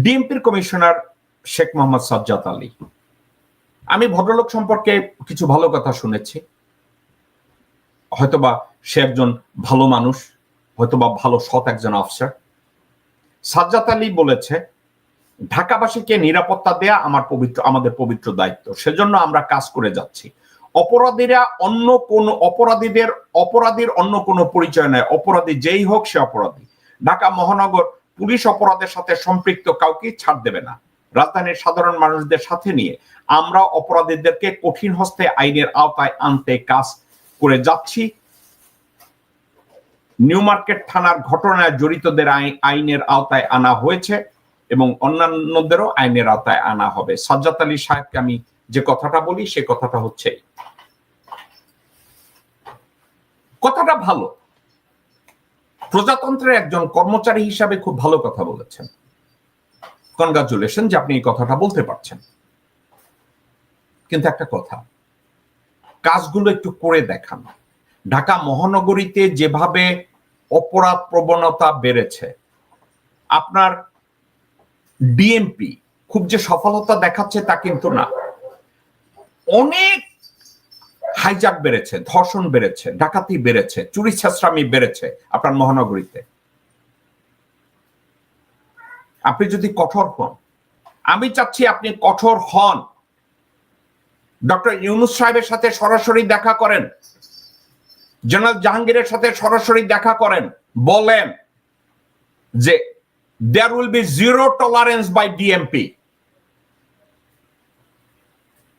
ডিএমপির commissioner Sheikh Mohammad Sajjad Ali, আমি ভদ্রলোক সম্পর্কে কিছু ভালো কথা শুনেছি। হয়তোবা সে একজন ভালো মানুষ, হয়তোবা ভালো সৎ একজন অফিসার। সাজ্জাদ আলী বলেছে, ঢাকাবাসীকে নিরাপত্তা দেয়া আমাদের পবিত্র দায়িত্ব, সেজন্য আমরা কাজ করে যাচ্ছি। অপরাধীর অন্য কোনো পরিচয় নয়, অপরাধী যেই হোক সে অপরাধী। ঢাকা মহানগর পুলিশ অপরাধের সাথে সম্পৃক্ত কাউকে ছাড় দেবে না। রাজধানীর সাধারণ মানুষদের সাথে নিয়ে আমরা অপরাধীদেরকে কঠিন হস্তে আইনের আওতায় আনতে কাজ করে যাচ্ছি। নিউ মার্কেট থানার ঘটনায় জড়িতদের আইনের আওতায় আনা হয়েছে এবং অন্যান্যদেরও আইনের আওতায় আনা হবে। সাজ্জাদ আলী সাহেবকে আমি যে কথাটা বলি সে কথাটা হচ্ছে, কথাটা ভালো, প্রজাতন্ত্রের একজন কর্মচারী হিসাবে খুব ভালো কথা বলেছেন। কনগ্রাচুলেশন যে আপনি এই কথাটা বলতে পারছেন। কিন্তু একটা কথা, কাজগুলো একটু করে দেখান। ঢাকা মহানগরীতে যেভাবে অপরাধ প্রবণতা বেড়েছে, আপনার ডিএমপি খুব যে সফলতা দেখাচ্ছে তা কিন্তু না। অনেক হাইজাক বেড়েছে, ধর্ষণ বেড়েছে, ডাকাতি বেড়েছে, চুরি ছেঁচড়ামি বেড়েছে আপনার মহানগরীতে। আপনি যদি কঠোর হন, আমি চাচ্ছি আপনি কঠোর হন। ডক্টর ইউনূস সাহেবের সাথে সরাসরি দেখা করেন, জেনারেল জাহাঙ্গীরের সাথে সরাসরি দেখা করেন, বলেন যে there will be zero tolerance by DMP।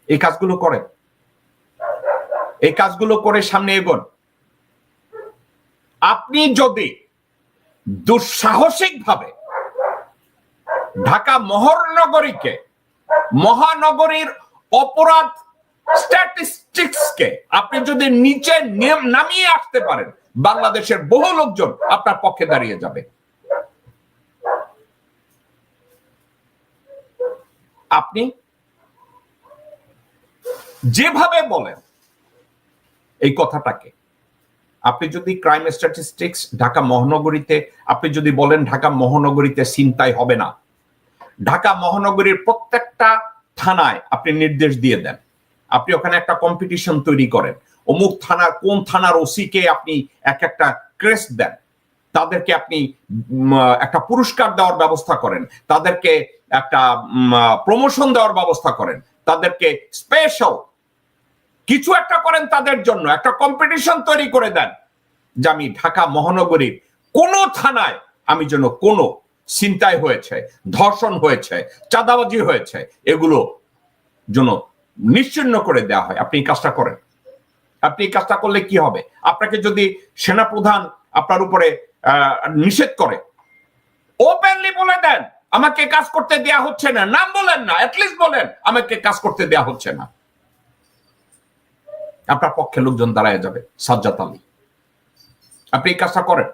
এই কাজগুলো করেন, এই কাজগুলো করে সামনে এগোন। আপনি যদি দুঃসাহসিকভাবে ঢাকা মহানগরীর অপরাধ স্ট্যাটিস্টিক্সকে আপনি যদি নিচে নামিয়ে আসতে পারেন, বাংলাদেশের বহু লোকজন আপনার পক্ষে দাঁড়িয়ে যাবে। আপনি যেভাবে বলেন এই কথাটাকে, আপনি যদি ক্রাইম স্ট্যাটিস্টিক্স ঢাকা মহানগরীতে আপনি যদি বলেন ঢাকা মহানগরীতে ছিনতাই হবে না, ঢাকা মহানগরীর প্রত্যেকটা থানায় আপনি নির্দেশ দিয়ে দেন, আপনি ওখানে একটা কম্পিটিশন তৈরি করেন, অমুক থানার কোন থানার ওসিকে আপনি একটা ক্রেস্ট দেন, তাদেরকে আপনি একটা পুরস্কার দেওয়ার ব্যবস্থা করেন, তাদেরকে একটা প্রমোশন দেওয়ার ব্যবস্থা করেন, তাদেরকে স্পেশাল কিছু একটা করেন, তাদের জন্য একটা কম্পিটিশন তৈরি করে দেন যে আমি ঢাকা মহানগরীর কোন থানায় আমি যেন কোনো ছিনতাই হয়েছে, ধর্ষণ হয়েছে, চাঁদাবাজি হয়েছে, এগুলো যেন নিশ্চিহ্ন করে দেওয়া হয়। আপনি এই কাজটা করেন। আপনি এই কাজটা করলে কি হবে? আপনাকে যদি সেনাপ্রধান আপনার উপরে নিষেধ করে, ওপেনলি বলে দেন আমাকে কাজ করতে দেয়া হচ্ছে না। নাম বলেন না, অ্যাটলিস্ট বলেন আমাকে কাজ করতে দেয়া হচ্ছে না। আপনার পক্ষে লোকজন দাঁড়ায় যাবে। সাজ্জাদ আলী, আপনি এই কাজটা করেন।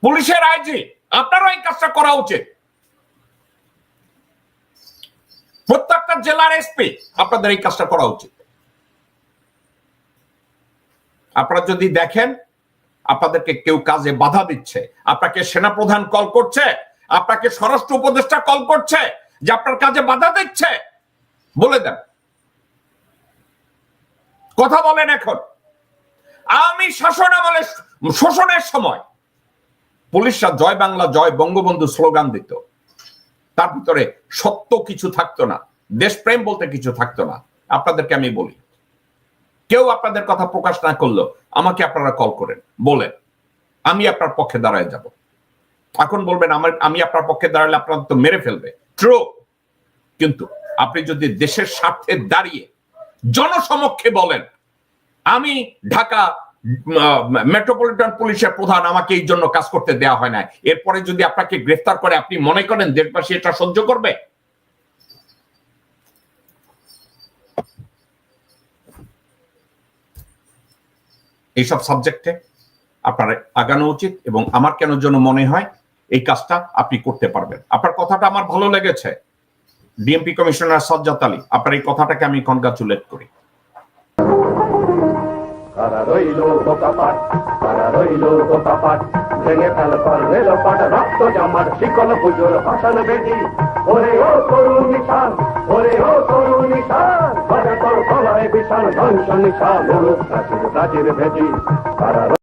পুলিশের আইজি, আপনারও এই কাজটা করা উচিত। প্রত্যেকটা জেলার এসপি, আপনাদের এই কাজটা করা উচিত। আপনারা যদি দেখেন আপনাদেরকে কেউ কাজে বাধা দিচ্ছে, আপনাকে সেনাপ্রধান কল করছে, আপনাকে স্বরাষ্ট্র উপদেষ্টা কল করছে যে আপনার কাজে বাধা দিচ্ছে, বলে দেন, কথা বলেন। এখন আমি শাসন আমলে শোষণের সময় পুলিশরা জয় বাংলা জয় বঙ্গবন্ধু স্লোগান দিত, তার ভিতরে সত্য কিছু থাকতো না, দেশপ্রেম বলতে কিছু থাকতো না। আপনাদেরকে আমি বলি, কেউ আপনাদের কথা প্রকাশ না করলো আমাকে আপনারা কল করেন, বলেন, আমি আপনার পক্ষে দাঁড়ায় যাব। এখন বলবেন আমি আপনার পক্ষে দাঁড়ালে আপনার তো মেরে ফেলবে, ট্রু। কিন্তু আপনি যদি দেশের স্বার্থে দাঁড়িয়ে জনসমক্ষে বলেন আমি ঢাকা মেট্রোপলিটন পুলিশের প্রধান, আমাকে এই জন্য কাজ করতে দেওয়া হয় না, এরপরে যদি আপনাকে গ্রেফতার করে, আপনি মনে করেন দেশবাসী এটা সহ্য করবে? এইসব সাবজেক্টে আপনার আগানো উচিত এবং আমার কেন যেন মনে হয় এই কাজটা আপনি করতে পারবেন। আপনার কথাটা আমার ভালো লেগেছে, ডিএমপি কমিশনার সাজ্জাদ আলী, আপনার এই কথাটাকে আমি কনগ্রাচুলেট করি। কারা রইল বোকা পাট, কারা রইল বোকা পাট, ভেঙে ফেল কর রেলপাট রক্ত জামার শিকল পুজোর ভাষণ বেদি ওরে ও তরুণ নিশান ওরে ও তরুণ নিশান তোর গলায় বিশাল ধ্বংস নিশান প্রাচীর প্রাচীর ভেদি তারা